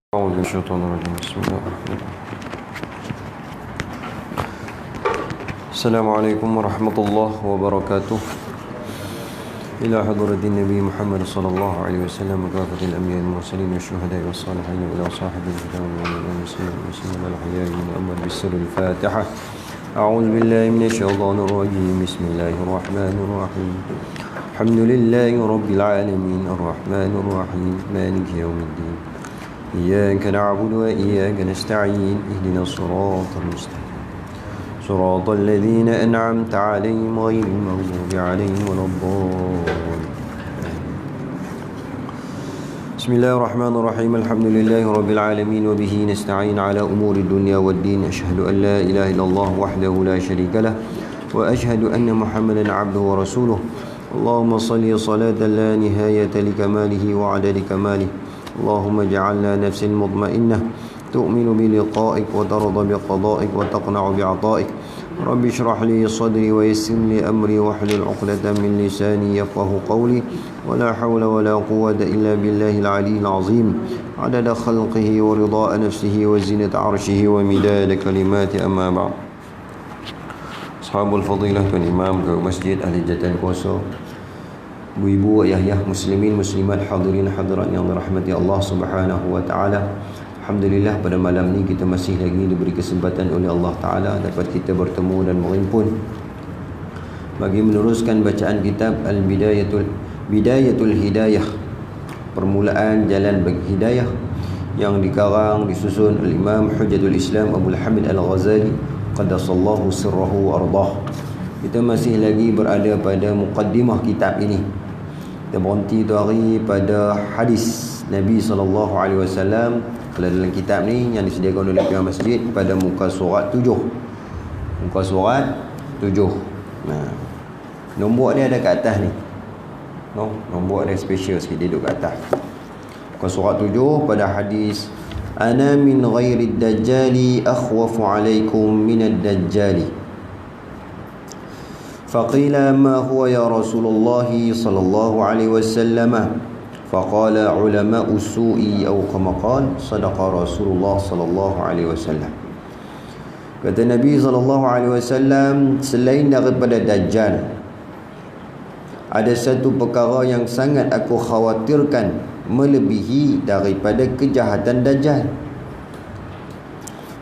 أعوذ بالله من الشيطان الرجيم بسم الله الرحمن الرحيم السلام عليكم ورحمة الله وبركاته إلى حضرة النبي محمد صلى الله عليه وسلم وكافة الأنبياء والمرسلين والشهداء والصالحين وإلى صاحب الكتاب والمسلمين والمسلمين الأحياء من الأموات بالسر الفاتحة أعوذ بالله من الشيطان الرجيم بسم الله الرحمن الرحيم الحمد لله رب العالمين الرحمن الرحيم مالك يوم الدين إياك نعبد وإياك نستعين اهدنا الصراط المستقيم صراط الذين أنعمت عليهم غير المغضوب عليهم ولا الضالين بسم الله الرحمن الرحيم الحمد لله رب العالمين وبه نستعين على أمور الدنيا والدين أشهد أن لا إله إلا الله وحده لا شريك له وأشهد أن محمدا عبده ورسوله اللهم صل صلاة لا نهاية لكماله وعدد كماله اللهم اجعلنا نفس مطمئنة تؤمن بلقائك وترضى بقضائك وتقنع بعطائك رب اشرح لي صدري ويسر لي أمري واحلل عقدة من لساني يفقه قولي ولا حول ولا قوة إلا بالله العلي العظيم عدد خلقه ورضاء نفسه وزنة عرشه ومداد كلمات أما بعد أصحاب الفضيلة والإمام مسجد أهل جدة الكوسو ibu-ibu, ayah-ayah, muslimin, muslimat, hadirin, hadirat yang dirahmati Allah Subhanahu wa taala. Alhamdulillah pada malam ni kita masih lagi diberi kesempatan oleh Allah taala dapat kita bertemu dan menghimpun bagi meneruskan bacaan kitab Bidayatul Hidayah, permulaan jalan bagi hidayah, yang dikarang disusun oleh Imam Hujjatul Islam Abdul Hamid Al-Ghazali qaddasallahu sirrahu wa ardah. Kita masih lagi berada pada muqaddimah kitab ini. Kita berhenti tu hari pada hadis Nabi SAW kalau dalam kitab ni yang disediakan oleh pihak masjid pada muka surat 7. Muka surat 7. Nah, nombor dia ada kat atas ni. Nombor dia special sikit, dia duduk kat atas. Muka surat 7 pada hadis Ana min ghairi dajjali akhwafu alaikum minad dajjali. فقيل ما هو يا رسول الله صلى الله عليه وسلم فقال علماء السوء أو كما قال صدق رسول الله صلى الله عليه وسلم. Kata Nabi SAW, selain daripada Dajjal, ada satu perkara yang sangat aku khawatirkan melebihi daripada kejahatan Dajjal.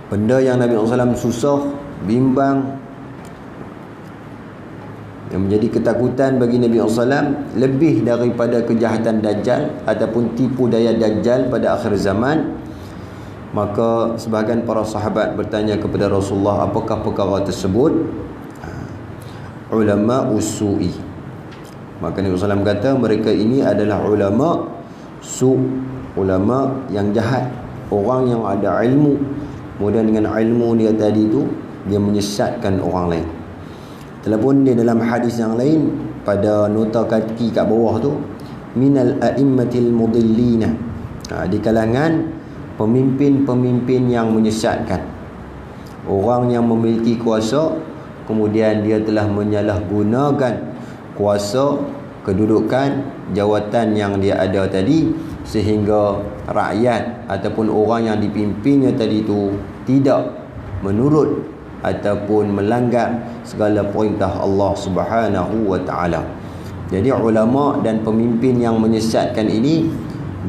Benda yang Nabi SAW susah, bimbang, yang menjadi ketakutan bagi Nabi SAW lebih daripada kejahatan Dajjal ataupun tipu daya Dajjal pada akhir zaman. Maka sebahagian para sahabat bertanya kepada Rasulullah, apakah perkara tersebut? Ulama usu'i. Maka Nabi SAW kata mereka ini adalah ulama su', ulama yang jahat, orang yang ada ilmu, kemudian dengan ilmu dia tadi tu dia menyesatkan orang lain. Telepon dia dalam hadis yang lain pada nota kaki kat bawah tu, minal a'immatil mudillina, di kalangan pemimpin-pemimpin yang menyesatkan, orang yang memiliki kuasa kemudian dia telah menyalahgunakan kuasa, kedudukan, jawatan yang dia ada tadi sehingga rakyat ataupun orang yang dipimpinnya tadi tu tidak menurut ataupun melanggar segala perintah Allah Subhanahu wa taala. Jadi ulama dan pemimpin yang menyesatkan ini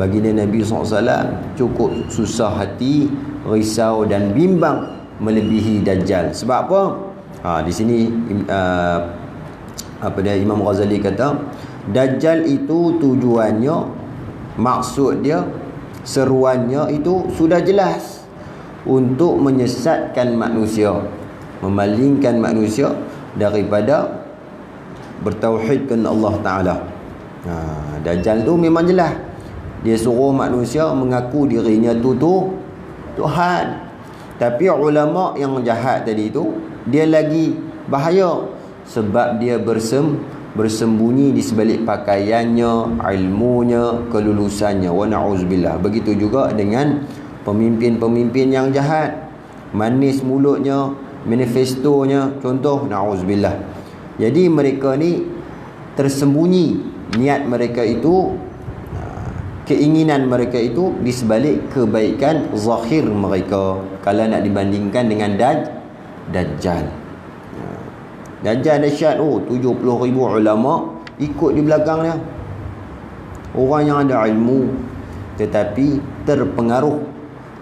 baginda Nabi SAW cukup susah hati, risau dan bimbang melebihi Dajjal. Sebab apa? Di sini Imam Ghazali kata Dajjal itu tujuannya, maksud dia, seruannya itu sudah jelas, untuk menyesatkan manusia, memalingkan manusia daripada bertauhidkan Allah Ta'ala. Dajjal tu memang jelas, dia suruh manusia mengaku dirinya tu Tuhan. Tapi ulama yang jahat tadi tu, dia lagi bahaya sebab dia bersembunyi di sebalik pakaiannya, ilmunya, kelulusannya. Wa na'uzubillah. Begitu juga dengan pemimpin-pemimpin yang jahat, manis mulutnya, manifestonya, contoh, na'uzubillah. Jadi mereka ni tersembunyi niat mereka itu keinginan mereka itu di sebalik kebaikan zahir mereka kalau nak dibandingkan dengan Dajjal. Dajjal dahsyat, 70,000 ulama ikut di belakang dia. Orang yang ada ilmu tetapi terpengaruh,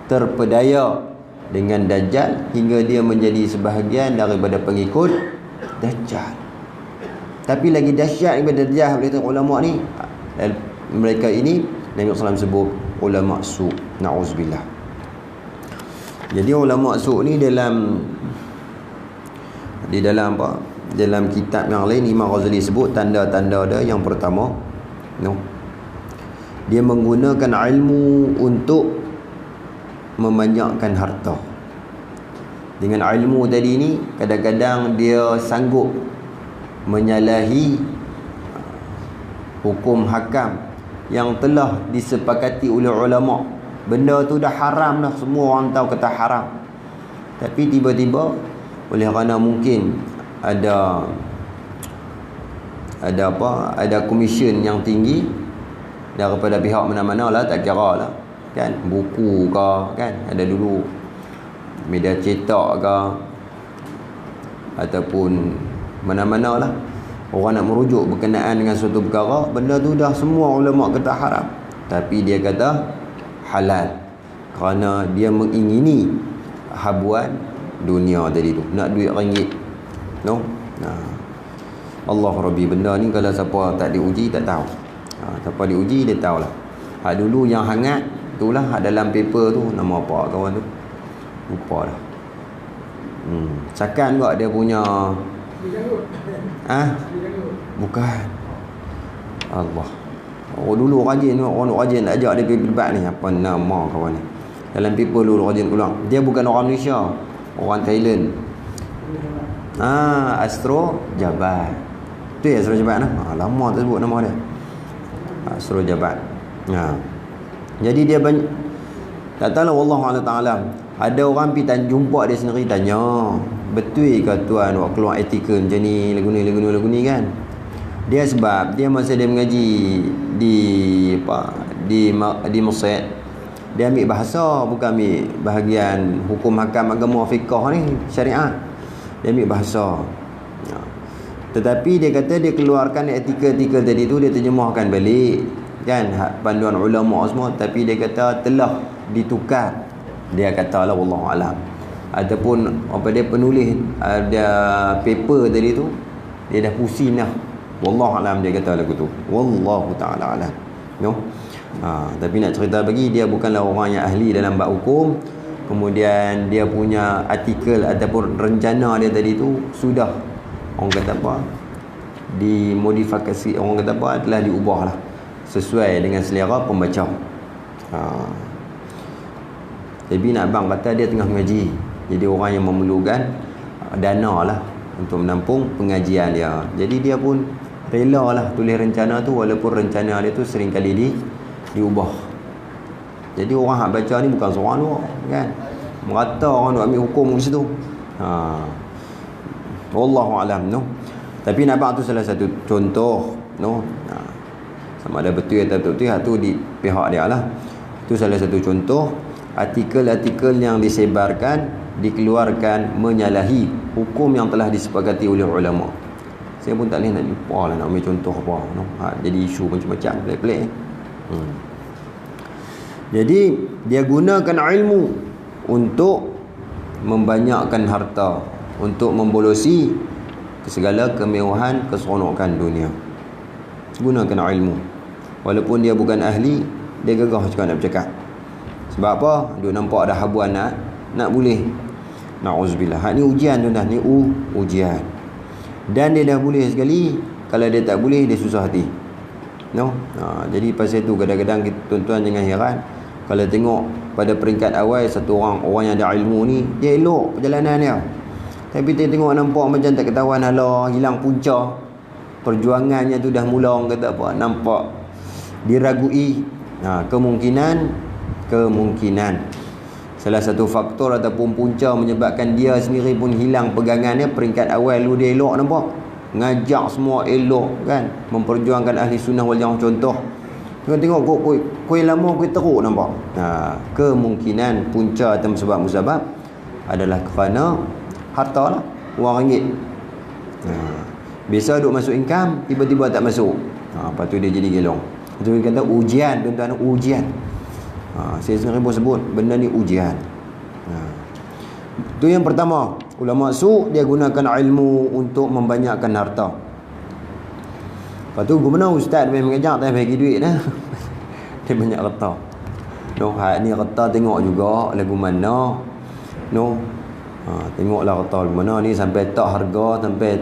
terpedaya dengan Dajjal hingga dia menjadi sebahagian daripada pengikut Dajjal. Tapi lagi dahsyat daripada Dajjal kata ulama ni, mereka ini Nabi SAW sebut ulama su'. Na'uzubillah. Jadi ulama su' ni dalam apa? Dalam kitab yang lain Imam Ghazali sebut tanda-tanda dia. Yang pertama, dia menggunakan ilmu untuk membanyakkan harta. Dengan ilmu tadi ni kadang-kadang dia sanggup menyalahi hukum hakam yang telah disepakati oleh ulama. Benda tu dah haram dah, semua orang tahu kata haram. Tapi tiba-tiba oleh kerana mungkin ada komisen yang tinggi daripada pihak mana-mana lah, tak kira lah kan, buku ke kan, ada dulu media cetak ke ataupun mana-mana lah, orang nak merujuk berkenaan dengan suatu perkara, benda tu dah semua ulama kata haram, tapi dia kata halal kerana dia mengingini habuan dunia tadi tu, nak duit ringgit. Allah Rabbi, benda ni kalau siapa tak diuji tak tahu. Siapa diuji dia tahulah. Dulu yang hangat itulah dalam paper tu, nama apa kawan tu lupa dah. Cakan juga dia punya. Bukan. Allah. Dulu rajin, orang rajin nak ajak dia pergi debat ni. Apa nama kawan ni? Dalam paper dulu rajin keluar. Dia bukan orang Malaysia, orang Thailand. Astro Jabat. Tu ya, Astro Jabat nah. Lama tak sebut nama dia. Astro Jabat. Jadi dia banyak, tak tahu wallahu ta'ala. Ada orang pergi jumpa dia sendiri tanya, betul ke tuan awak keluar artikel macam ni, lagu ni kan? Dia sebab dia masa dia mengaji di Mesir, dia ambil bahasa, bukan ambil bahagian hukum hakam agama fiqh ni, syariat. Dia ambil bahasa. Tetapi dia kata dia keluarkan artikel-artikel tadi tu, dia terjemahkan balik kan, panduan ulama semua, tapi dia kata telah ditukar. Dia kata lah wallahu alam, ataupun apa dia penulis ada paper tadi tu dia dah pusing dah, wallahu alam, dia kata lagu tu, wallahu taala alam. Tapi nak cerita bagi, dia bukanlah orang yang ahli dalam bab hukum. Kemudian dia punya artikel ataupun rencana dia tadi tu sudah, orang kata apa, dimodifikasi, orang kata apa, telah diubah lah sesuai dengan selera pembaca. Tapi nak abang kata dia tengah mengaji, jadi orang yang memerlukan dana lah untuk menampung pengajian dia, jadi dia pun rela lah tulis rencana tu, walaupun rencana dia tu sering kali diubah. Jadi orang yang baca ni bukan seorang dua kan, merata orang nak ambil hukum di situ. Wallahu alam. Tapi nak abang tu salah satu contoh sama ada betul atau betul tu di pihak dia lah. Itu salah satu contoh artikel-artikel yang disebarkan, dikeluarkan menyalahi hukum yang telah disepakati oleh ulama. Saya pun tak boleh nak lupa lah nak ambil contoh apa. Jadi isu macam-macam pelik-pelik. Jadi dia gunakan ilmu untuk membanyakkan harta, untuk membolosi segala kemewahan, keseronokan dunia. Gunakan ilmu. Walaupun dia bukan ahli, dia gegah cakap nak bercakap. Sebab apa? Dia nampak ada habuan nak boleh. Na'uzubillah. Ni ujian tu dah. Ni ujian. Dan dia dah boleh sekali. Kalau dia tak boleh, dia susah hati. Jadi pasal tu kadang-kadang tuan-tuan jangan heran kalau tengok pada peringkat awal satu orang yang ada ilmu ni, dia elok perjalanan dia. Tapi dia tengok nampak macam tak ketahuan, alah hilang punca. Perjuangannya tu dah mula, orang kata apa, nampak diragui. Kemungkinan salah satu faktor ataupun punca menyebabkan dia sendiri pun hilang pegangannya. Peringkat awal lu dia elok, nampak ngajak semua elok kan, memperjuangkan ahli sunnah wal jamaah contoh. Kau tengok kuih lama kuih teruk nampak. Kemungkinan punca atau sebab musabab adalah kerana harta lah, wang ringgit. Biasa duk masuk income, tiba-tiba tak masuk. Lepas tu dia jadi gelong. Itu dia kata ujian, tuan-tuan, ujian. Saya sendiri pun sebut benda ni ujian. Itu yang pertama. Ulama su dia gunakan ilmu untuk membanyakkan harta. Lepas tu guna ustaz dia mengajar tak bagi duit dah. Dia banyak harta. Ni harta tengok juga lagu mana. Tengoklah harta lagu mana ni sampai tak harga, sampai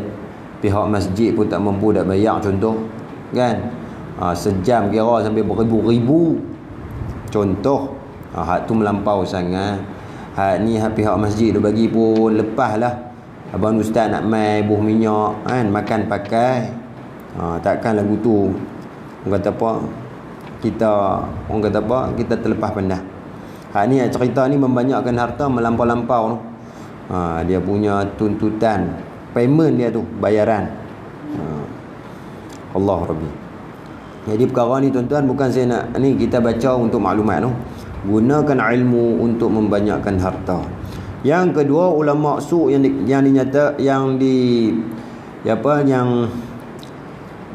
pihak masjid pun tak mampu nak bayar contoh. Kan? Sejam kira sampai beribu-ribu. Contoh. Hak tu melampau sangat. Hak ni pihak masjid dia bagi pun lepas lah. Abang ustaz nak mai buh minyak kan, makan pakai. Takkan lagu tu orang kata apa, kita terlepas pandang. Hak ni cerita ni membanyakkan harta melampau-lampau tu. Dia punya tuntutan payment dia tu, bayaran. Allah Rabbi. Jadi perkara ni tuan-tuan bukan saya nak ni kita baca untuk maklumat tu. Gunakan ilmu untuk membanyakkan harta. Yang kedua, ulama su yang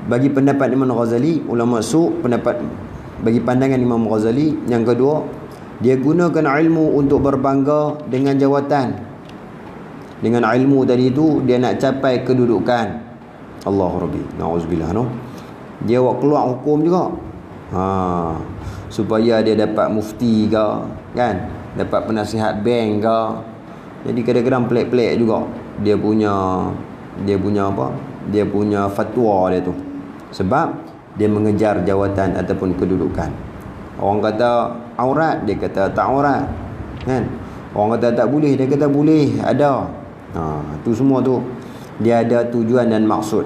bagi pendapat Imam Ghazali, ulama su pendapat bagi pandangan Imam Ghazali, yang kedua, dia gunakan ilmu untuk berbangga dengan jawatan. Dengan ilmu tadi itu dia nak capai kedudukan. Allah Rabbi. Nauzubillah no. Dia buat keluar hukum juga. Supaya dia dapat mufti ke, kan? Dapat penasihat bank ke. Jadi kadang-kadang pelik-pelik juga dia punya apa? Dia punya fatwa dia tu. Sebab dia mengejar jawatan ataupun kedudukan. Orang kata aurat, dia kata tak aurat. Kan? Orang kata tak boleh, dia kata boleh, ada. Tu semua tu dia ada tujuan dan maksud.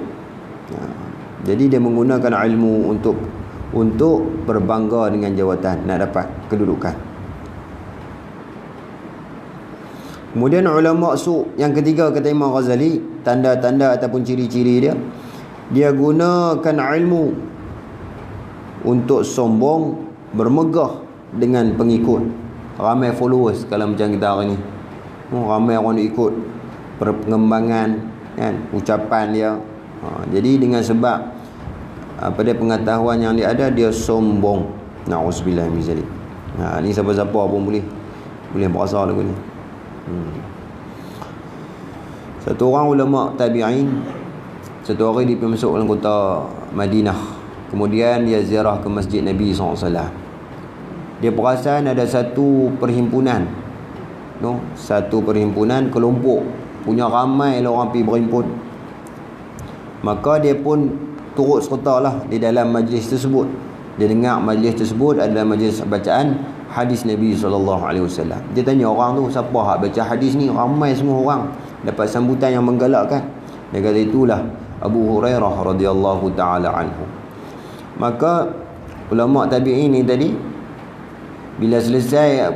Jadi dia menggunakan ilmu untuk berbangga dengan jawatan, nak dapat kedudukan. Kemudian ulama su yang ketiga kata Imam Ghazali, tanda-tanda ataupun ciri-ciri dia gunakan ilmu untuk sombong, bermegah dengan pengikut. Ramai followers kalau macam kita hari ni. Ramai orang ikut pengembangan kan ucapan dia. Jadi dengan sebab pada pengetahuan yang dia ada, dia sombong. Na'udzubillah min zalik. Ni siapa-siapa pun boleh berasa lagu ni. Satu orang ulama tabi'in, satu hari dia pergi masuk dalam kota Madinah. Kemudian dia ziarah ke masjid Nabi SAW. Dia perasan ada satu perhimpunan, satu perhimpunan kelompok punya ramai lah orang pergi berhimpun. Maka dia pun turut sertalah di dalam majlis tersebut. Dia dengar majlis tersebut adalah majlis bacaan hadis Nabi SAW. Dia tanya orang tu, siapa hak baca hadis ni? Ramai semua orang dapat sambutan yang menggalakkan. Dia kata itulah Abu Hurairah radhiyallahu taala anhu. Maka ulama tabi'in ni tadi bila selesai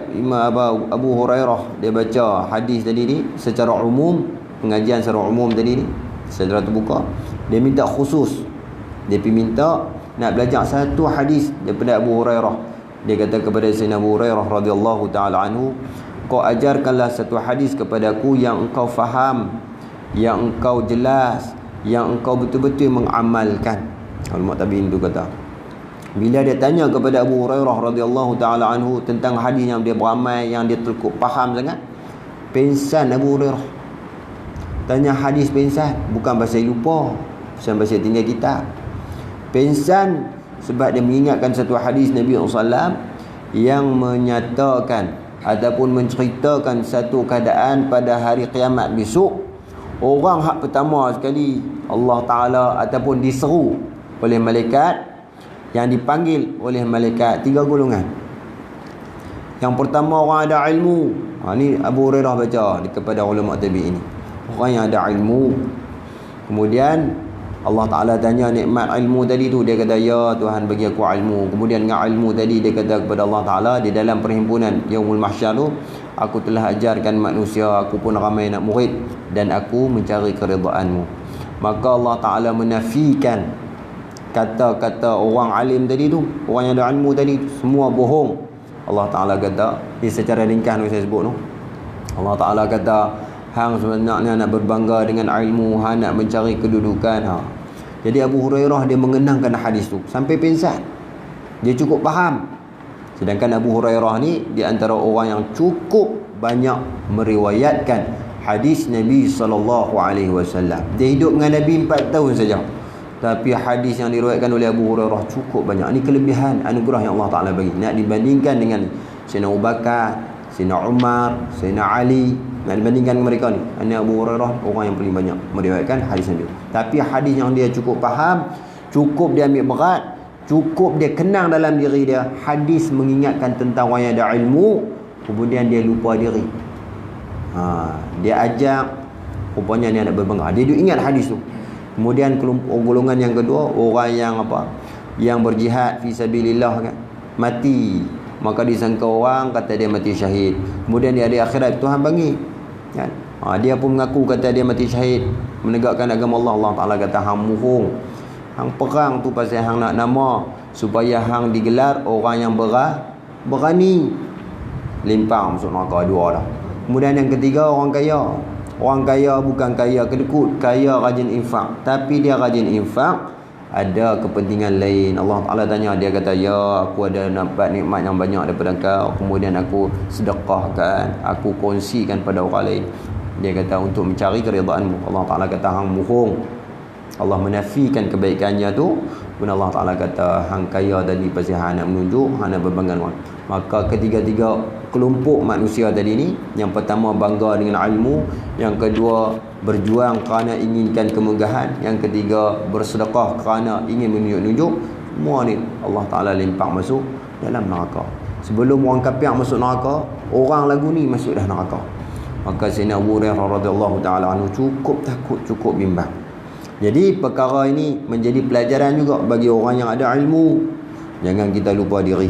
Abu Hurairah dia baca hadis tadi ni secara umum, pengajian secara umum tadi ni secara terbuka, dia minta khusus. Dia pergi minta nak belajar satu hadis daripada Abu Hurairah. Dia kata kepada Sayyidina Abu Hurairah radhiyallahu taala anhu, kau ajarkanlah satu hadis kepadaku yang engkau faham, yang engkau jelas, yang engkau betul-betul mengamalkan. Ulama tabi'in tu kata, bila dia tanya kepada Abu Hurairah radhiyallahu taala anhu tentang hadis yang dia beramai, yang dia terkup faham sangat, pensan Abu Hurairah. Tanya hadis pensan, bukan pasal lupa, pasal tinggal kitab. Pensan sebab dia mengingatkan satu hadis Nabi SAW yang menyatakan ataupun menceritakan satu keadaan pada hari kiamat besok. Orang hak pertama sekali Allah Ta'ala ataupun diseru oleh malaikat, yang dipanggil oleh malaikat, 3 golongan. Yang pertama orang ada ilmu. Ni Abu Hurairah baca kepada ulama tabi'in ini. Orang yang ada ilmu. Kemudian Allah Ta'ala tanya nikmat ilmu tadi tu, dia kata ya Tuhan bagi aku ilmu. Kemudian dengan ilmu tadi dia kata kepada Allah Ta'ala di dalam perhimpunan Yaumul Mahsyar tu, aku telah ajarkan manusia, aku pun ramai nak murid dan aku mencari keridaan-Mu. Maka Allah Ta'ala menafikan kata-kata orang alim tadi tu, orang yang ada ilmu tadi semua bohong. Allah Ta'ala kata, ini secara ringkas saya sebut tu, Allah Ta'ala kata, hang sebenarnya nak berbangga dengan ilmu, hang nak mencari kedudukan. Jadi Abu Hurairah dia mengenangkan hadis tu sampai pingsan. Dia cukup faham. Sedangkan Abu Hurairah ni di antara orang yang cukup banyak meriwayatkan hadis Nabi SAW. Dia hidup dengan Nabi 4 tahun saja, tapi hadis yang diriwayatkan oleh Abu Hurairah cukup banyak. Ini kelebihan anugerah yang Allah Ta'ala bagi. Nak dibandingkan dengan Sayyidina Abu Bakar, Sayyidina Umar, Sayyidina Ali, nak dibandingkan mereka ni, ini Abu Hurairah orang yang paling banyak meriwayatkan hadis Nabi. Tapi hadis yang dia cukup faham, cukup dia ambil berat, cukup dia kenang dalam diri dia, hadis mengingatkan tentang orang yang ada ilmu, kemudian dia lupa diri. Dia ajak, rupanya dia nak berbangga, dia ingat hadis tu. Kemudian golongan yang kedua, orang yang apa, yang berjihad fi sabilillah kan, mati, maka disangka orang kata dia mati syahid. Kemudian di hari akhirat Tuhan bagi kan, dia pun mengaku kata dia mati syahid menegakkan agama Allah. Allah Ta'ala kata hang muhung, hang perang tu pasal hang nak nama supaya hang digelar orang yang berani. Limpang masuk neraka dua dah. Kemudian yang ketiga, orang kaya. Orang kaya bukan kaya kedekut, kaya rajin infak, tapi dia rajin infak ada kepentingan lain. Allah Ta'ala tanya, dia kata, ya aku ada dapat nikmat yang banyak daripada kau, kemudian aku sedekahkan, aku kongsikan pada orang lain. Dia kata untuk mencari keridhaanmu. Allah Ta'ala kata hang muhung. Allah menafikan kebaikannya tu. Kemudian Allah Ta'ala kata hang kaya tadi pasal hang nak menunjuk, hang nak berbangga dengan orang. Maka ketiga-tiga kelompok manusia tadi ni, yang pertama bangga dengan ilmu, yang kedua berjuang kerana inginkan kemegahan, yang ketiga bersedekah kerana ingin menunjuk-nunjuk, semua ni Allah Ta'ala limpak masuk dalam neraka. Sebelum orang kafir masuk neraka, orang lagu ni masuk dah neraka. Maka Sayyidina Abu Hurairah radhiyallahu ta'ala anhu cukup takut, cukup bimbang. Jadi perkara ini menjadi pelajaran juga bagi orang yang ada ilmu. Jangan kita lupa diri,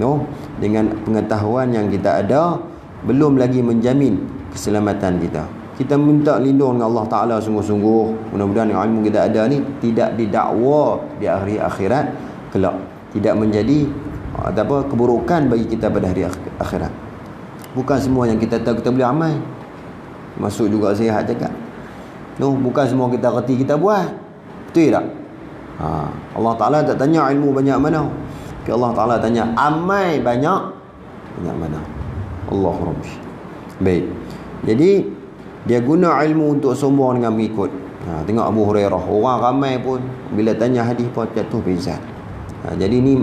no? Dengan pengetahuan yang kita ada, belum lagi menjamin keselamatan kita. Kita minta lindung dengan Allah Ta'ala sungguh-sungguh. Mudah-mudahan ilmu kita ada ni tidak didakwa di hari akhirat kelak, tidak menjadi keburukan bagi kita pada hari akhirat. Bukan semua yang kita tahu kita boleh amal. Masuk juga sihat cakap, no, bukan semua kita reti kita buat. Betul tak? Allah Ta'ala tak tanya ilmu banyak mana, Allah Ta'ala tanya amal banyak mana. Allah Rabbi. Baik, jadi dia guna ilmu untuk sombong dengan mengikut. Tengok Abu Hurairah, orang ramai pun bila tanya hadis pun jatuh pingsan. Jadi ni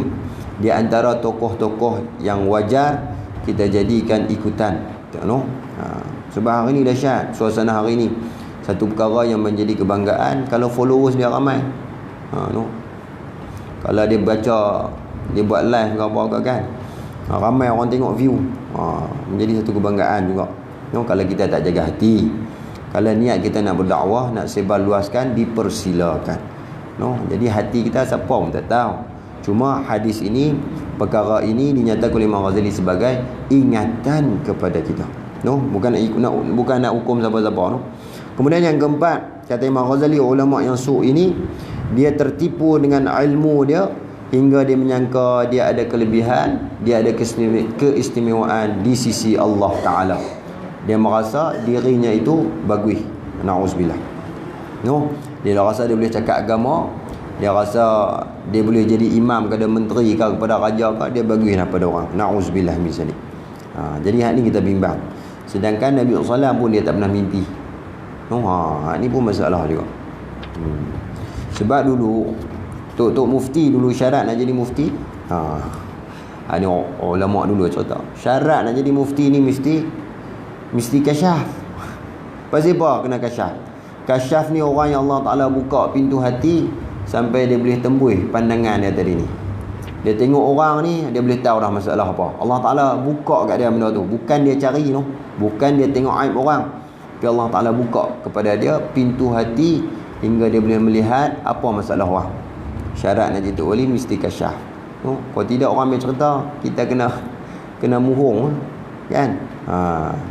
di antara tokoh-tokoh yang wajar kita jadikan ikutan, no? Sebab hari ni dahsyat suasana hari ni. Satu perkara yang menjadi kebanggaan kalau followers dia ramai. No? Kalau dia baca, dia buat live ke apa kan, ramai orang tengok view, menjadi satu kebanggaan juga. No? Kalau kita tak jaga hati, kalau niat kita nak berdakwah, nak sebar luaskan, dipersilakan. No? Jadi hati kita siapa pun tak tahu. Cuma hadis ini, perkara ini dinyatakan oleh Imam Ghazali sebagai ingatan kepada kita. No? Bukan nak hukum siapa-siapa. No? Kemudian yang keempat, kata Imam Ghazali, ulama yang su' ini dia tertipu dengan ilmu dia hingga dia menyangka dia ada kelebihan, dia ada keistimewaan di sisi Allah Ta'ala. Dia merasa dirinya itu bagus. Na'udzubillah. No? Dia rasa dia boleh cakap agama, dia rasa dia boleh jadi imam kepada menteri ke, kepada raja ke, dia bagus daripada orang. Na'udzubillah min zalik. Jadi hak ni kita bimbang. Sedangkan Nabi SAW pun dia tak pernah mimpi. Ni pun masalah juga. Sebab dulu Tok Mufti dulu syarat nak jadi mufti. Ni ulama dulu cerita. Syarat nak jadi mufti ni mesti kasyaf. Pasal apa kena kasyaf? Kasyaf ni orang yang Allah Ta'ala buka pintu hati sampai dia boleh tembus pandangan dia tadi ni. Dia tengok orang ni, dia boleh tahu dah masalah apa. Allah Ta'ala buka kat dia benda tu. Bukan dia cari, no? Bukan dia tengok aib orang, tapi Allah Ta'ala buka kepada dia pintu hati hingga dia boleh melihat apa masalah orang. Syarat nak jadi wali mesti kasyaf, no? Kalau tidak orang ambil cerita, kita kena muhung kan.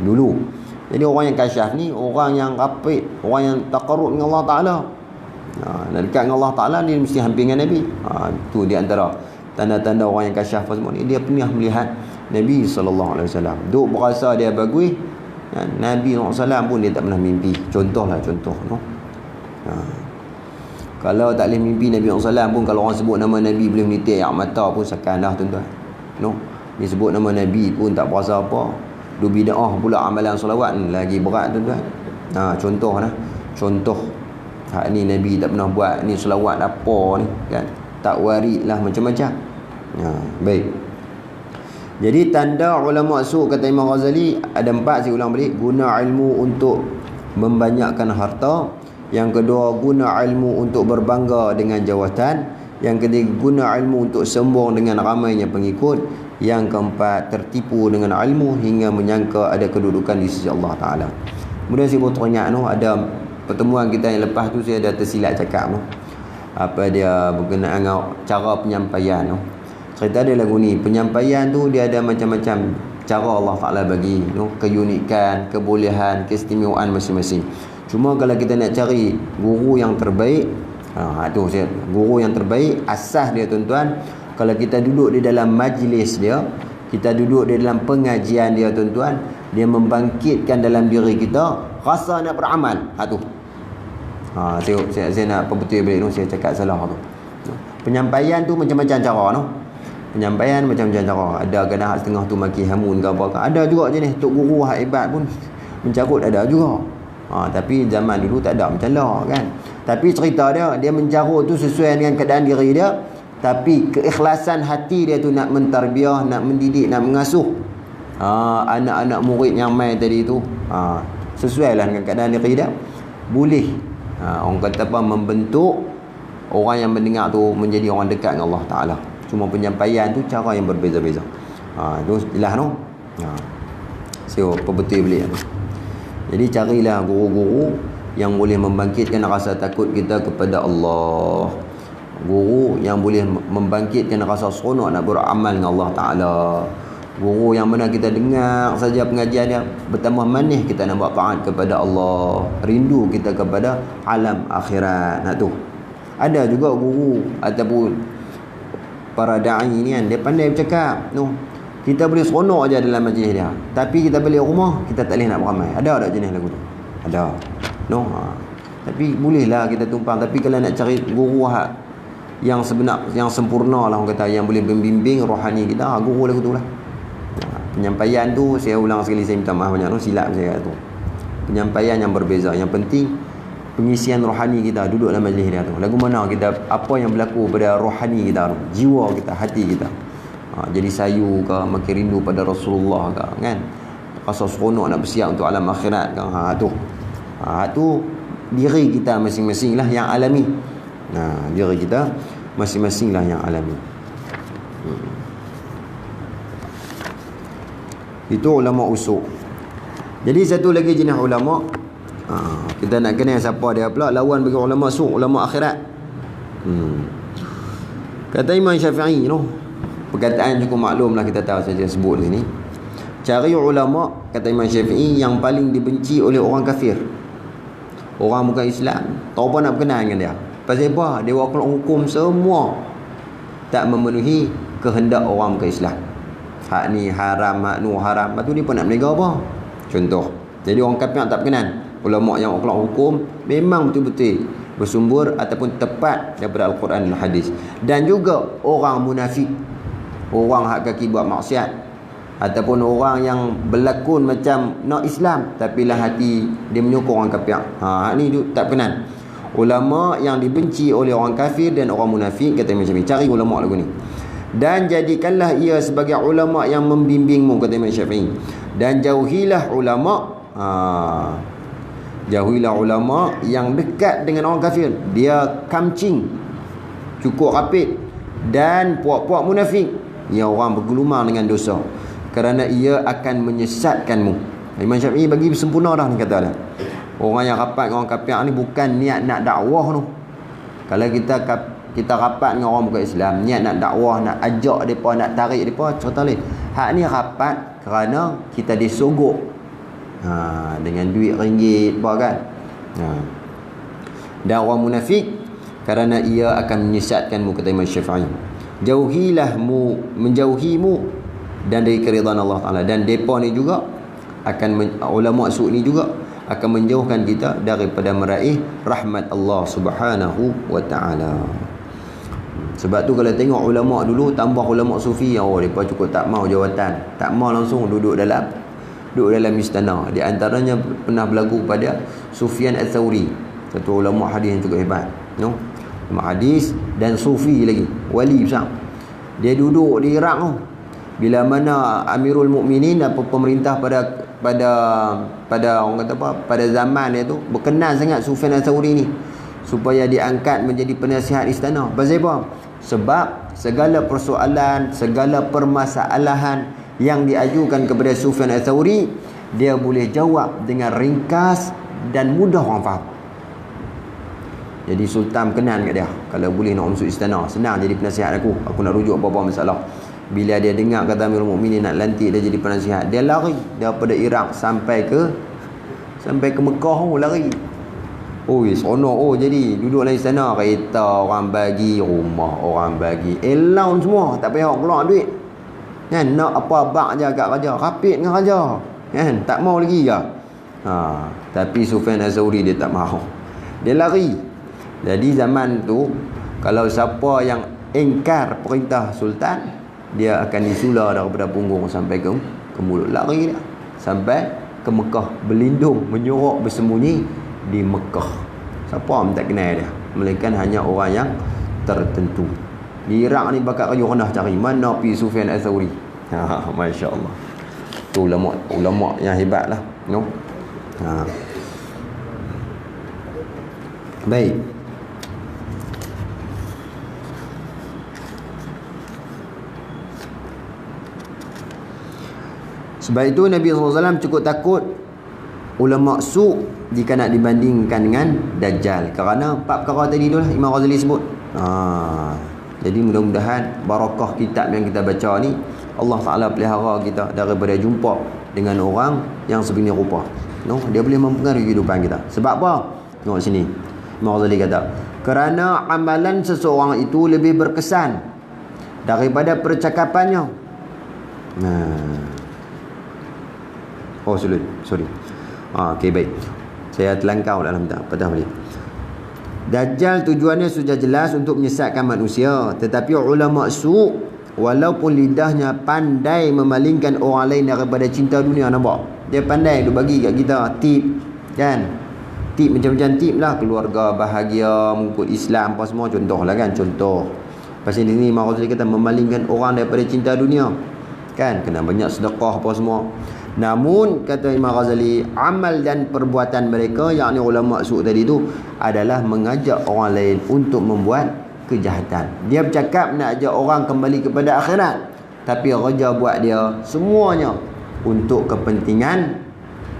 Dulu. Jadi orang yang kasyaf ni orang yang rapid, orang yang taqarrub dengan Allah Ta'ala. Nak dekat dengan Allah Ta'ala ni mesti hampir dengan Nabi. Tu di antara tanda-tanda orang yang kasyaf semua ni, dia pernah melihat Nabi SAW. Duk berasa dia bagus, Nabi SAW pun dia tak pernah mimpi. Contoh no? Kalau tak boleh mimpi Nabi SAW pun, kalau orang sebut nama Nabi boleh menitik air mata pun sekan dah tuan-tuan. No? Dia sebut nama Nabi pun tak berasa apa. Du bid'ah pula amalan solawat lagi berat tuan-tuan. Contoh hak ni Nabi tak pernah buat, ni solawat apa ni kan, tak warid lah macam-macam. Baik. Jadi tanda ulama su' kata Imam Ghazali ada 4, saya ulang balik. Guna ilmu untuk membanyakkan harta. Yang kedua, guna ilmu untuk berbangga dengan jawatan. Yang ketiga, guna ilmu untuk sombong dengan ramainya pengikut. Yang keempat, tertipu dengan ilmu hingga menyangka ada kedudukan di sisi Allah Ta'ala. Kemudian saya baru teringat ada pertemuan kita yang lepas tu, saya ada tersilap cakap apa dia berkenaan dengan cara penyampaian cerita dia lagu ni. Penyampaian tu dia ada macam-macam cara Allah Ta'ala bagi keunikan, kebolehan, keistimewaan masing-masing. Cuma kalau kita nak cari guru yang terbaik, guru yang terbaik, asas dia tuan-tuan, kalau kita duduk di dalam majlis dia, kita duduk di dalam pengajian dia tuan-tuan, dia membangkitkan dalam diri kita rasa nak beramal. Saya nak perbetul balik saya cakap salah tu. Penyampaian tu macam-macam cara Penyampaian macam-macam cara. Ada kadang setengah tu maki hamun ke apa ke. Ada juga jenis tok guru hak hebat pun mencarut, ada juga. Tapi zaman dulu tak ada macam lah kan. Tapi cerita dia mencarut tu sesuai dengan keadaan diri dia. Tapi keikhlasan hati dia tu nak mentarbiah, nak mendidik, nak mengasuh anak-anak murid yang main tadi tu, sesuai lah dengan keadaan diri dia. Boleh orang kata apa, membentuk orang yang mendengar tu menjadi orang dekat dengan Allah Ta'ala. Cuma penyampaian tu cara yang berbeza-beza. Tu jelas no. So perbetul balik tu. Jadi carilah guru-guru yang boleh membangkitkan rasa takut kita kepada Allah. Guru yang boleh membangkitkan rasa seronok nak beramal dengan Allah Ta'ala. Guru yang mana kita dengar saja pengajian dia, bertambah manis kita nak buat taat kepada Allah, rindu kita kepada alam akhirat. Tu ada juga guru ataupun para da'i ni kan, dia pandai bercakap kita boleh seronok aja dalam majlis dia, tapi kita balik rumah kita tak boleh nak beramai. Ada tak jenis lagu tu? Ada tapi bolehlah kita tumpang. Tapi kalau nak cari guru yang sebenar, yang sempurna lah orang kata, yang boleh membimbing rohani kita, guru lagu tu lah. Penyampaian tu saya ulang sekali, saya minta maaf banyak silap saya tu. Penyampaian yang berbeza. Yang penting pengisian rohani kita duduk dalam majlis dia tu. Lagu mana kita, apa yang berlaku pada rohani kita tu, jiwa kita, hati kita. Jadi sayu ke, makin rindu pada Rasulullah ke kan, rasa seronok nak bersiap untuk alam akhirat kan. Tu diri kita masing-masing lah yang alami. Diri kita masing-masing lah yang alami. Itu ulama usul. Jadi satu lagi jenis ulama, kita nak kenal siapa dia pula lawan bagi ulama usul, ulama akhirat. Kata Imam Syafi'i perkataan cukup maklum lah, kita tahu saja sebut di sini. Cari ulama, kata Imam Syafi'i, yang paling dibenci oleh orang kafir, orang bukan Islam, tahu apa nak berkenaan dengan dia. Pasal apa? Dia wakil hukum semua tak memenuhi kehendak orang bukan Islam. Hak ni haram, hak nu haram. Lepas tu dia pun nak menega apa? Contoh. Jadi orang kafir tak berkenan. Ulama yang wakil hukum memang betul-betul bersumber ataupun tepat daripada Al-Quran dan Hadis. Dan juga orang munafik, orang hak kaki buat maksiat, ataupun orang yang berlakon macam nak Islam tapi lah hati dia menyokong orang kafir. Ni tak berkenan. Ulama yang dibenci oleh orang kafir dan orang munafik, kata Imam Syafi'i, cari ulama lagu ni dan jadikanlah ia sebagai ulama yang membimbingmu, kata Imam Syafi'i. Dan jauhilah ulama yang dekat dengan orang kafir, dia kamcing, cukup rapid, dan puak-puak munafik yang orang bergelumang dengan dosa, kerana ia akan menyesatkanmu. Imam Syafi'i bagi sempurna dah ni, kata dah. Orang yang rapat dengan orang kafir ni bukan niat nak dakwah tu. Kalau kita rapat dengan orang bukan Islam, niat nak dakwah, nak ajak mereka, nak tarik mereka, cerita lain. Hak ni rapat kerana kita disogok dengan duit ringgit apa kan. Dan orang munafik kerana ia akan menyesatkanmu, kata Imam Syafi'i. Menjauhimu dan dari keridhaan Allah Ta'ala. Dan mereka ni juga akan, ulama su' ni juga akan menjauhkan kita daripada meraih rahmat Allah Subhanahu wa Ta'ala. Sebab tu kalau tengok ulama dulu tambah ulama sufi, mereka cukup tak mau jawatan, tak mau langsung duduk dalam istana. Di antaranya pernah berlaku pada Sufyan Ats-Tsauri, satu ulama hadis yang cukup hebat, ulama hadis dan sufi lagi, wali besar. Dia duduk di Iraq tu, bila mana Amirul Mukminin atau pemerintah pada orang kata apa, pada zaman dia tu berkenan sangat Sufyan Ats-Tsauri ni supaya diangkat menjadi penasihat istana. Pasal apa? Sebab segala persoalan, segala permasalahan yang diajukan kepada Sufyan Ats-Tsauri, dia boleh jawab dengan ringkas dan mudah orang faham. Jadi Sultan kenan kat dia, kalau boleh nak masuk istana, senang jadi penasihat aku nak rujuk apa-apa masalah. Bila dia dengar kata Amirul Mukminin nak lantik dia jadi penasihat, dia lari daripada Iraq sampai ke Mekah, lari. Seronok. Jadi duduk dalam istana, kereta orang bagi, rumah orang bagi, allowance semua, tak payah keluar duit, kan? Nak apa bak je kat raja, rapid dengan raja, kan? Tak mau lagi ke? Tapi Sufyan Ats-Tsauri dia tak mau, dia lari. Jadi zaman tu kalau siapa yang ingkar perintah sultan, dia akan disula daripada punggung sampai ke mulut, lari dia sampai ke Mekah, berlindung, menyorok, bersembunyi di Mekah. Siapa pun tak kenal dia, melainkan hanya orang yang tertentu. Di Iraq ni bakat kayu rendah cari mana pergi Sufyan Ats-Tsauri. Masya Allah, tu ulama yang hebat lah, Baik. Sebab itu Nabi SAW cukup takut ulama su' jika nak dibandingkan dengan Dajjal, kerana 4 perkara tadi tu lah Imam Ghazali sebut. Jadi mudah-mudahan barakah kitab yang kita baca ni, Allah Ta'ala pelihara kita daripada jumpa dengan orang yang sebegini rupa. Dia boleh mempengaruhi kehidupan kita. Sebab apa? Tengok sini, Imam Ghazali kata, kerana amalan seseorang itu lebih berkesan daripada percakapannya. Sorry. Okey, baik. Saya terlangkau dalam patah balik. Dajjal tujuannya sudah jelas untuk menyesatkan manusia, tetapi ulama su' walaupun lidahnya pandai memalingkan orang lain daripada cinta dunia, nampak? Dia pandai tu bagi kat kita tip, kan? Tip macam-macam tip lah, keluarga bahagia, mengikut Islam apa semua, contoh lah kan, contoh. Pasal ini Imam Ghazali kata memalingkan orang daripada cinta dunia, kan? Kena banyak sedekah apa semua. Namun kata Imam Ghazali, amal dan perbuatan mereka, yakni ulama su' tadi tu, adalah mengajak orang lain untuk membuat kejahatan. Dia bercakap nak ajak orang kembali kepada akhirat, tapi kerja buat dia semuanya untuk kepentingan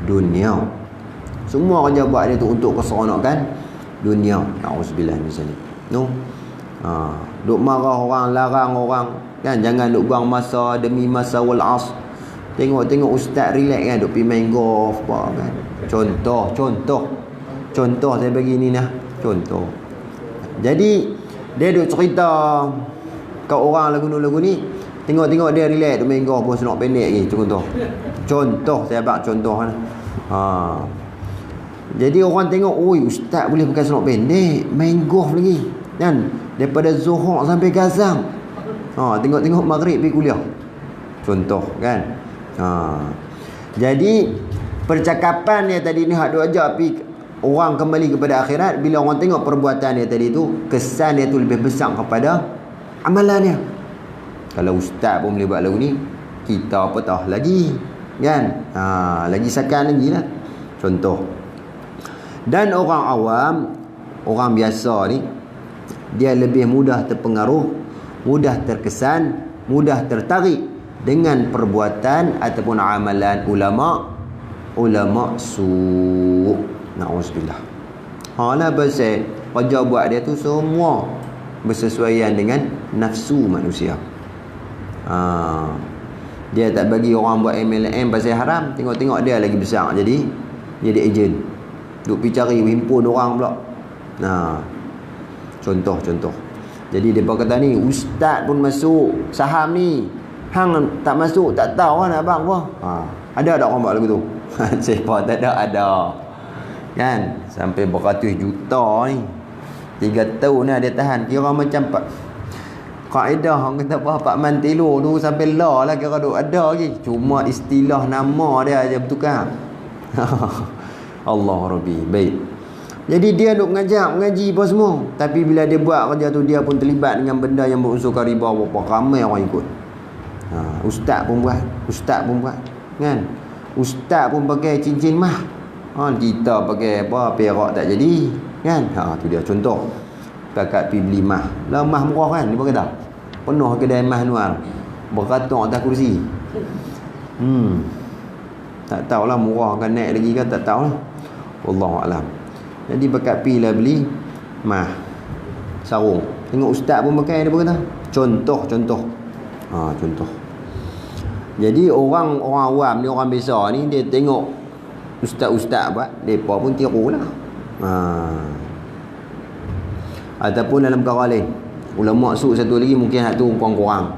dunia. Semua kerja buat dia tu untuk keseronokan dunia. Na'udzubillah misalnya. Duk marah orang, larang orang, kan? Jangan duk buang masa demi masa wal asr. Tengok ustaz relax kan, duk pergi main golf apa kan. Contoh saya bagi ni lah, contoh. Jadi dia duk cerita kat orang lagu ni, tengok dia relax duk main golf pun senok pendek lagi, contoh saya bak contoh lah. Jadi orang tengok, ustaz boleh pakai senok pendek, main golf lagi, kan? Daripada Zuhur sampai Gazam. Tengok maghrib pergi kuliah. Contoh kan. Jadi percakapan dia tadi ni hak duk ajak pi orang kembali kepada akhirat. Bila orang tengok perbuatan dia tadi tu, kesan dia tu lebih besar kepada amalannya. Kalau ustaz pun boleh buat lagu ni, kita apa tahu lagi, kan? Lagi sakan lagi lah. Contoh. Dan orang awam, orang biasa ni, dia lebih mudah terpengaruh, mudah terkesan, mudah tertarik dengan perbuatan ataupun amalan ulama su'. Na'udzubillah. Lah pasal kerja buat dia tu semua bersesuaian dengan nafsu manusia. Dia tak bagi orang buat MLM pasal haram, tengok dia lagi besar jadi ejen. Duk pergi cari himpun orang pula. Contoh. Jadi depa kata ni, ustaz pun masuk saham ni. Hang tak masuk, tak tahu kan abang apa. Ada tak orang buat lagu tu? Siapa tak ada. Kan? Sampai beratus juta ni. 3 tahun ni dia tahan. Kira macam kaedah orang kata apa, Pak Man Telo tu sampai lah kira duk ada lagi. Cuma istilah nama dia aja bertukar. Allah Rabbi. Baik. Jadi dia duk mengaji apa semua. Tapi bila dia buat kerja tu, dia pun terlibat dengan benda yang berunsurkan riba. Berapa ramai orang ikut. Ustaz pun buat. Kan? Ustaz pun pakai cincin mah. Kita pakai apa, perak tak jadi. Kan? Tu dia contoh. Kakak pergi beli mah. Lah mah murah kan? Dia kata. Penuh kedai mah Anwar. Beratung atas kursi. Tak tahulah murah kan naik lagi kan, tak tahulah. Wallahualam. Jadi bakat pi lah beli mah sarung. Tengok ustaz pun pakai, dia kata. Contoh. Contoh. Jadi orang awam ni, orang biasa ni, dia tengok ustaz-ustaz buat, depa pun tirulah. Ataupun dalam perkara lain. Ulama su' satu lagi mungkin hak tu kurang-kurang.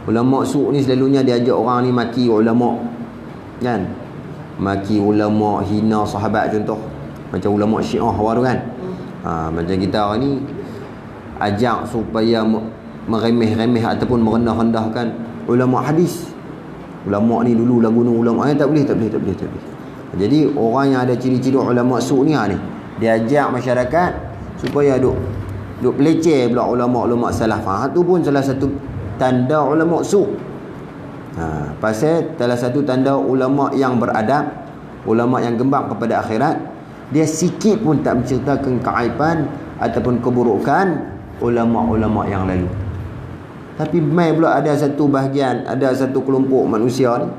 Ulama su' ni selalunya dia ajak orang ni maki ulama. Kan? Maki ulama, hina sahabat contoh. Macam ulama Syiah awal tu kan. Macam kita orang ni ajak supaya meremeh-remeh ataupun merendah-rendahkan ulama hadis. Ulama ni dulu lagu ni ulama tak boleh. Jadi orang yang ada ciri-ciri ulama su' ni dia ajak masyarakat supaya duk peleceh pula ulama-ulama salaf. Tu pun salah satu tanda ulama su'. Pasal salah satu tanda ulama yang beradab, ulama yang gembang kepada akhirat, dia sikit pun tak menceritakan keaiban ataupun keburukan ulama-ulama yang lalu. Tapi mai pula ada satu bahagian, ada satu kelompok manusia ni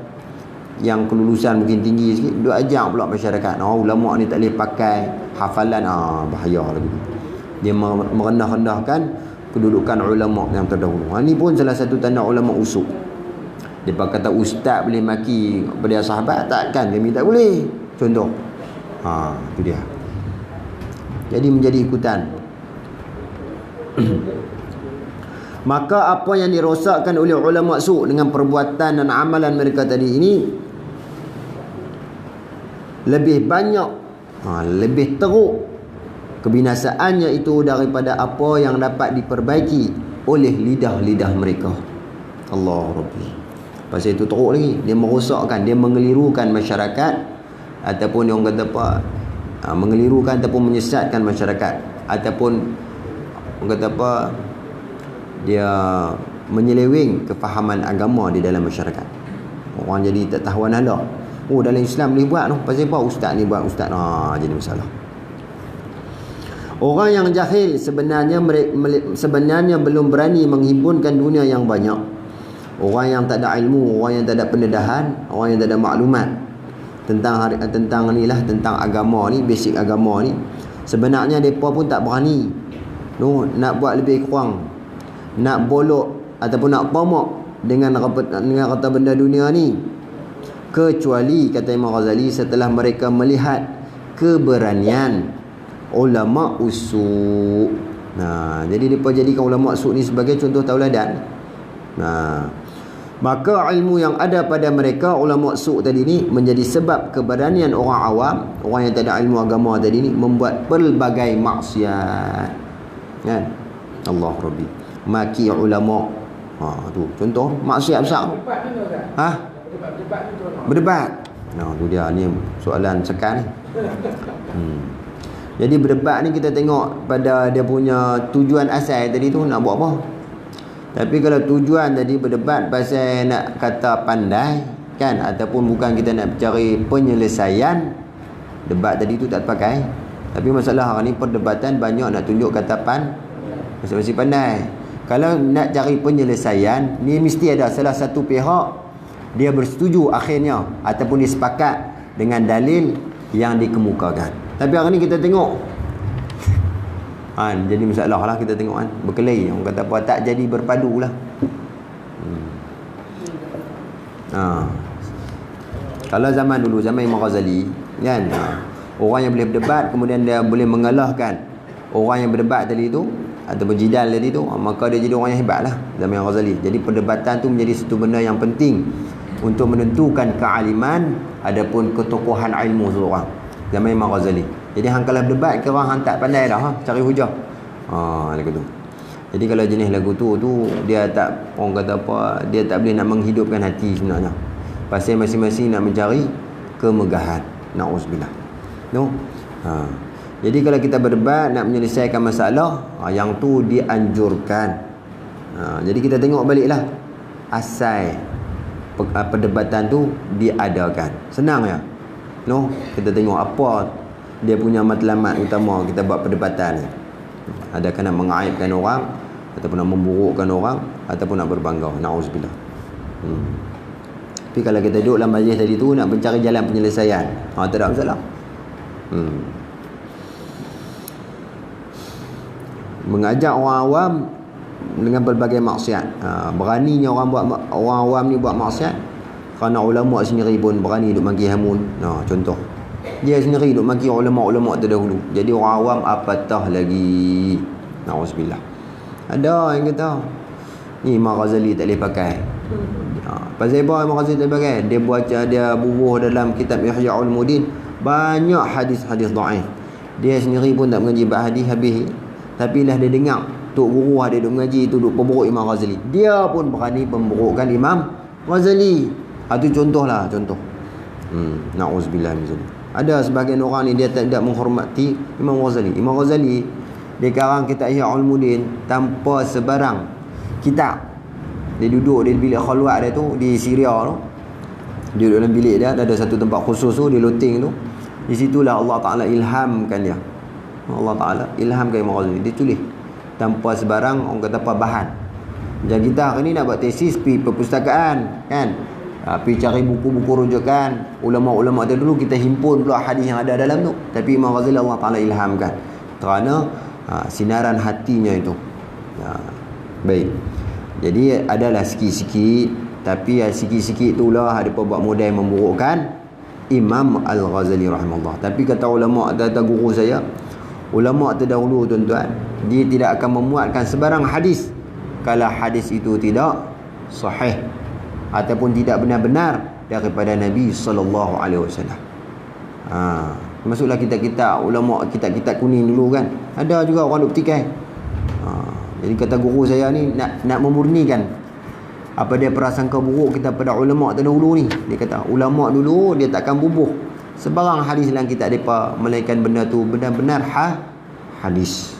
yang kelulusan mungkin tinggi sikit, dia ajak pula masyarakat, ulama ni tak boleh pakai hafalan. Bahaya lagi. Dia merendah-rendahkan kedudukan ulama yang terdahulu. Ini pun salah satu tanda ulama usuk. Dia kata ustaz boleh maki kepada sahabat, takkan kami tak boleh. Contoh. Itu dia. Jadi menjadi ikutan. Maka apa yang dirosakkan oleh ulama su' dengan perbuatan dan amalan mereka tadi ini lebih banyak, lebih teruk kebinasaannya itu daripada apa yang dapat diperbaiki oleh lidah-lidah mereka. Allah Rabbi. Pasal itu teruk lagi. Dia merosakkan, dia mengelirukan masyarakat, ataupun dia orang kata apa, mengelirukan ataupun menyesatkan masyarakat, ataupun orang kata apa, dia menyeleweng kefahaman agama di dalam masyarakat. Orang jadi tak tahuan hala. Dalam Islam boleh buat tu. Pasal apa? Ustaz ni buat, ustaz. Jadi masalah. Orang yang jahil sebenarnya belum berani menghimpunkan dunia yang banyak. Orang yang tak ada ilmu, orang yang tak ada pendedahan, orang yang tak ada maklumat tentang agama ni, basic agama ni, sebenarnya depa pun tak berani nak buat lebih kurang, nak bolok ataupun nak pomok dengan kata benda dunia ni, kecuali kata Imam Ghazali setelah mereka melihat keberanian ulama usu'. Jadi mereka jadikan ulama usu' ni sebagai contoh tauladan. Maka ilmu yang ada pada mereka ulama usu' tadi ni menjadi sebab keberanian orang awam, orang yang tak ada ilmu agama tadi ni, membuat pelbagai maksiat. Kan? Allah Rabbi. Maki ulama. Tu contoh maksiat besar. Berdebat. Tu dia ni soalan sekarang ni. Jadi berdebat ni kita tengok pada dia punya tujuan asal tadi tu nak buat apa. Tapi kalau tujuan tadi berdebat pasal nak kata pandai kan, ataupun bukan kita nak cari penyelesaian, debat tadi tu tak pakai. Tapi masalah hari ni perdebatan banyak nak tunjuk kata masing-masing pandai. Kalau nak cari penyelesaian, ni mesti ada salah satu pihak dia bersetuju akhirnya ataupun dia sepakat dengan dalil yang dikemukakan. Tapi hari ni kita tengok jadi masalah lah, kita tengok berkelahi. Orang kata apa, tak jadi berpadu lah. Kalau zaman dulu, zaman Imam Ghazali kan, orang yang boleh berdebat kemudian dia boleh mengalahkan orang yang berdebat tadi tu, ataupun jidal tadi tu, maka dia jadi orang yang hebat lah zaman Imam Ghazali. Jadi perdebatan tu menjadi satu benda yang penting untuk menentukan kealiman adapun ketokohan ilmu seseorang zaman Imam Ghazali. Jadi hang kalau berdebat ke orang hang tak pandai dah cari hujah. Lagu tu. Jadi kalau jenis lagu tu dia tak, orang kata apa, dia tak boleh nak menghidupkan hati sebenarnya. Pasal masing-masing nak mencari kemegahan. Na'udzubillah. No? Jadi kalau kita berdebat nak menyelesaikan masalah, yang tu dianjurkan. Jadi kita tengok baliklah asal perdebatan tu diadakan. Senang ya. No? Kita tengok apa dia punya matlamat utama kita buat perdebatan ni. Adakah nak mengaibkan orang, ataupun nak memburukkan orang, ataupun nak berbangga. Na'udzubillah. Tapi kalau kita duduk dalam majlis tadi tu nak mencari jalan penyelesaian, tak ada masalah. Mengajak orang awam dengan berbagai maksiat. Beraninya orang awam ni buat maksiat kerana ulama sendiri pun berani duk maki hamun. Contoh, dia sendiri duk maki ulama-ulama terdahulu. Jadi orang awam apatah lagi. Na'udzubillah. Ada yang kata ni Imam Ghazali tak boleh pakai. Pasal apa Imam Ghazali tak boleh pakai? Dia baca, dia bubuh dalam kitab Ihya Ulumuddin banyak hadis-hadis dhaif. Dia sendiri pun tak mengaji hadis habis. Tapi lah dia dengar tok guru dia duk mengaji tu duk pemburuk Imam Ghazali. Dia pun berani pemburukkan Imam Ghazali. Itu contohlah, contoh. Na'udzubillah min zalik. Ada sebahagian orang ni dia tidak menghormati Imam Ghazali. Imam Ghazali dia karang kitab Ihya Ulumuddin tanpa sebarang kitab. Dia duduk di bilik khalwat dia tu di Syria tu. Dia duduk dalam bilik dia, ada satu tempat khusus tu, dia looting tu. Di situlah Allah Taala ilhamkan dia. Allah Taala ilhamkan Imam Ghazali. Dia tulis tanpa sebarang orang kata apa bahan. Macam kita hari ni nak buat tesis pergi perpustakaan kan. Pergi cari buku-buku rujukan ulama-ulama dulu, kita himpun pula hadis yang ada dalam tu. Tapi Imam Ghazali Allah Taala ilhamkan kerana sinaran hatinya itu. Baik. Jadi adalah sikit-sikit, tapi sikit-sikit itulah ada buat modal yang memburukkan Imam Al-Ghazali rahimahullah. Tapi kata ulama, kata guru saya, ulama terdahulu tuan-tuan, dia tidak akan memuatkan sebarang hadis kalau hadis itu tidak sahih ataupun tidak benar-benar daripada Nabi sallallahu alaihi wasallam. Masuklah kitab-kitab ulama, kitab-kitab kuning dulu kan. Ada juga orang duk petikai. Jadi kata guru saya ni nak memurnikan apa dia prasangka buruk kita pada ulama terdahulu ni. Dia kata ulama dulu dia takkan bubuh sebarang hadis dalam kitab depa melainkan benda tu benar-benar hadis.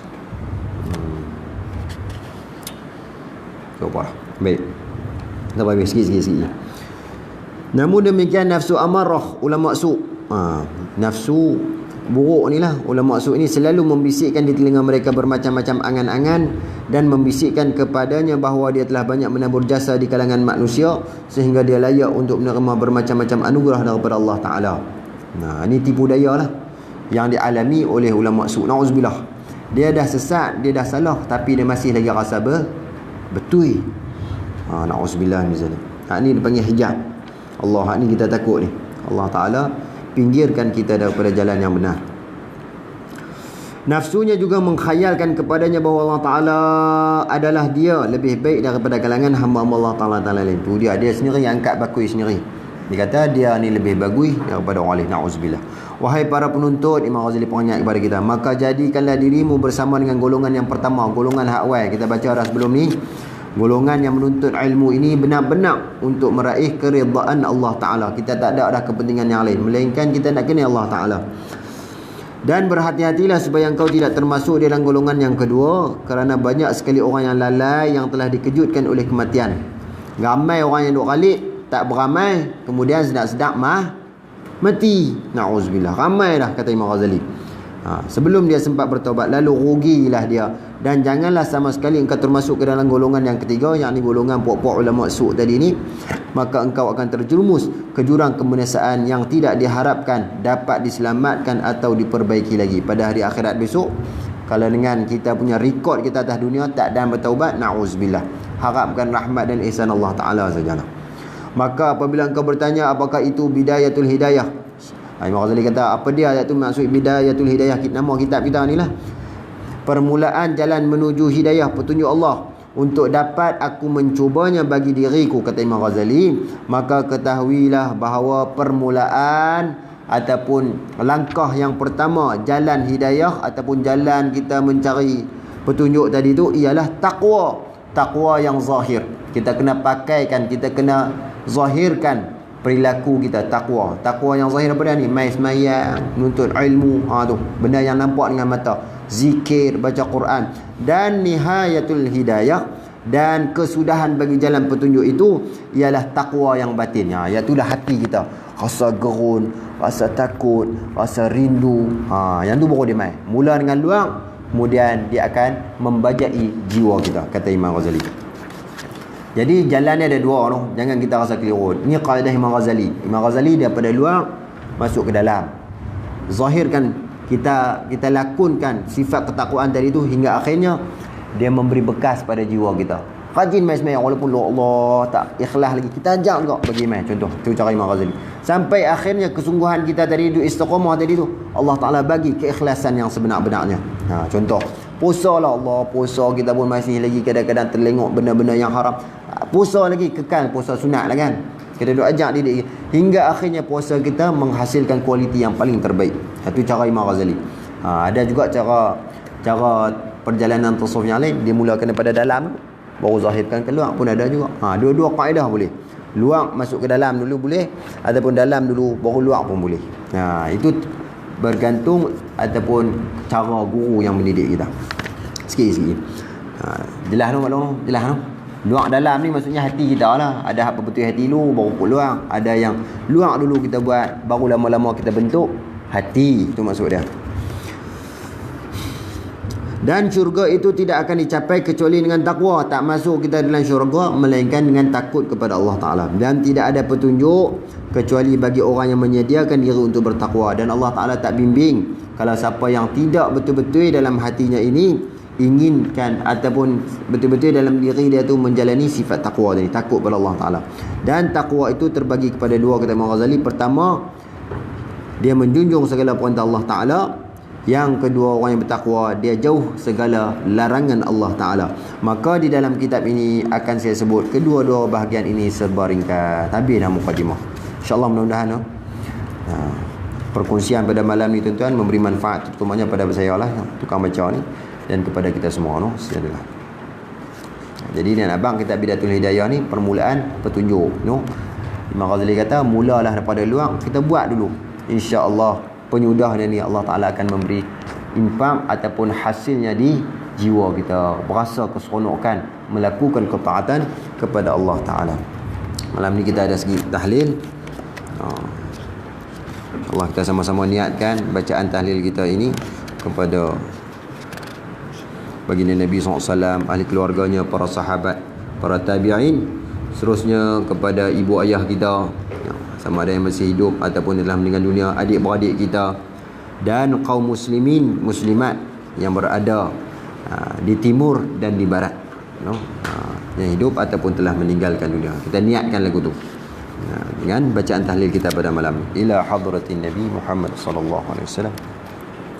Coba. Baik. Kita bagi sikit-sikit. Namun demikian nafsu amarah ulama su. Nafsu buruk ni lah, ulama su ini selalu membisikkan di telinga mereka bermacam-macam angan-angan dan membisikkan kepadanya bahawa dia telah banyak menabur jasa di kalangan manusia sehingga dia layak untuk menerima bermacam-macam anugerah daripada Allah Ta'ala. Ini tipu daya lah yang dialami oleh ulama su. Na'udzubillah. Dia dah sesat, dia dah salah, tapi dia masih lagi rasa betul. Na'udzubillah min zalik. Ini dipanggil hijab. Allah ni kita takut ni. Allah Ta'ala pinggirkan kita daripada jalan yang benar. Nafsunya juga mengkhayalkan kepadanya bahawa Allah Ta'ala adalah dia lebih baik daripada kalangan hamba-hamba Allah Ta'ala lain. Itu dia sendiri angkat bakui sendiri. Dia kata dia ni lebih bagus daripada orang lain. Na'udzubillah. Wahai para penuntut, Imam Ghazali peringat kepada kita, maka jadikanlah dirimu bersama dengan golongan yang pertama, golongan hak awal. Kita baca dah sebelum ni. Golongan yang menuntut ilmu ini benar-benar untuk meraih keridaan Allah Ta'ala. Kita tak ada kepentingan yang lain, melainkan kita nak kenal Allah Ta'ala. Dan berhati-hatilah supaya engkau tidak termasuk dalam golongan yang kedua, kerana banyak sekali orang yang lalai yang telah dikejutkan oleh kematian. Ramai orang yang duk ghalib, tak beramal, kemudian sedap-sedap mati. Na'udzubillah. Ramai dah kata Imam Ghazali. Sebelum dia sempat bertaubat, lalu rugilah dia. Dan janganlah sama sekali engkau termasuk ke dalam golongan yang ketiga, yakni golongan puak-puak ulama su' tadi ni. Maka engkau akan terjerumus ke jurang kemenasaan yang tidak diharapkan dapat diselamatkan atau diperbaiki lagi pada hari akhirat besok. Kalau dengan kita punya rekod kita atas dunia tak dan bertaubat, na'udzubillah, harapkan rahmat dan ihsan Allah Ta'ala sajalah. Maka apabila engkau bertanya apakah itu bidayatul hidayah, Imam Ghazali kata apa dia ayat tu maksud bidayatul hidayah, nama kitab kita ni lah. permulaan jalan menuju hidayah petunjuk Allah. Untuk dapat aku mencubanya bagi diriku, kata Imam Ghazali, maka ketahuilah bahawa permulaan ataupun langkah yang pertama jalan hidayah ataupun jalan kita mencari petunjuk tadi tu ialah taqwa. Taqwa yang zahir. Kita kena pakaikan, kita kena zahirkan perilaku kita, taqwa. Taqwa yang zahir apa dah ni? Mai sembahyang, menuntut ilmu, tu benda yang nampak dengan mata, zikir, baca Quran. Dan nihayatul hidayah, dan kesudahan bagi jalan petunjuk itu ialah taqwa yang batin, iaitu dah hati kita rasa gerun, rasa takut, rasa rindu. Yang tu baru dia mai. Mula dengan luar, kemudian dia akan membajai jiwa kita, kata Imam Ghazali. Jadi jalannya ada dua, jangan kita rasa keliru. Ini kaedah Imam Ghazali. Imam Ghazali daripada luar masuk ke dalam. Zahirkan, kita lakonkan sifat ketakwaan tadi itu hingga akhirnya dia memberi bekas pada jiwa kita. Rajin mai sembahyang walaupun Allah tak ikhlas lagi, kita ajak juga bagi mai. Contoh tu cara Imam Ghazali. Sampai akhirnya kesungguhan kita tadi itu, istiqamah tadi itu, Allah Taala bagi keikhlasan yang sebenar-benarnya. Contoh puasa lah, Allah puasa kita pun masih lagi kadang-kadang terlengok benda-benda yang haram. Puasa lagi kekal puasa sunat lah kan. Kita duk ajak dia hingga akhirnya puasa kita menghasilkan kualiti yang paling terbaik. Itu cara Imam Ghazali. Ada juga cara perjalanan tasawuf yang lain, dia mulakan daripada dalam baru zahirkan keluar pun ada juga. Dua-dua kaedah boleh. Luar masuk ke dalam dulu boleh, ataupun dalam dulu baru luar pun boleh. Itu bergantung ataupun cara guru yang mendidik kita. Sikit-sikit. Jelas tu maklum, jelas tu. Luar dalam ni maksudnya hati kita lah. Ada apa betul hati dulu baru luar. Ada yang luar dulu kita buat, baru lama-lama kita bentuk hati. Itu maksud dia. Dan syurga itu tidak akan dicapai kecuali dengan takwa. Tak masuk kita dalam syurga melainkan dengan takut kepada Allah Ta'ala. Dan tidak ada petunjuk kecuali bagi orang yang menyediakan diri untuk bertakwa. Dan Allah Ta'ala tak bimbing kalau siapa yang tidak betul-betul dalam hatinya ini inginkan ataupun betul-betul dalam diri dia tu menjalani sifat takwa tadi, takut kepada Allah Ta'ala. Dan takwa itu terbagi kepada dua, kata Imam Ghazali. Pertama, dia menjunjung segala perintah Allah Ta'ala. Yang kedua, orang yang bertakwa dia jauh segala larangan Allah Ta'ala. Maka di dalam kitab ini akan saya sebut kedua-dua bahagian ini serba ringkas. Habis dah mukadimah. InsyaAllah mudah-mudahan perkongsian pada malam ni tuan-tuan memberi manfaat, terutamanya pada saya lah, tukang baca ni, dan kepada kita semua. Silalah. Jadi ni abang kitab Bidatul Hidayah ni permulaan petunjuk. Imam Ghazali kata mulalah daripada luar, kita buat dulu. InsyaAllah penyudahnya ni Allah Ta'ala akan memberi impak ataupun hasilnya di jiwa kita, berasa keseronokan melakukan ketaatan kepada Allah Ta'ala. Malam ni kita ada segi tahlil. Allah, kita sama-sama niatkan bacaan tahlil kita ini kepada baginda Nabi SAW, ahli keluarganya, para sahabat, para tabi'in, seterusnya kepada ibu ayah kita, sama ada yang masih hidup ataupun dalam meninggal dunia, adik-beradik kita, dan kaum muslimin, muslimat yang berada di timur dan di barat, yang hidup ataupun telah meninggalkan dunia. Kita niatkan lagu tu dengan bacaan tahlil kita pada malam ni. Ila hadratin Nabi Muhammad sallallahu alaihi wasallam.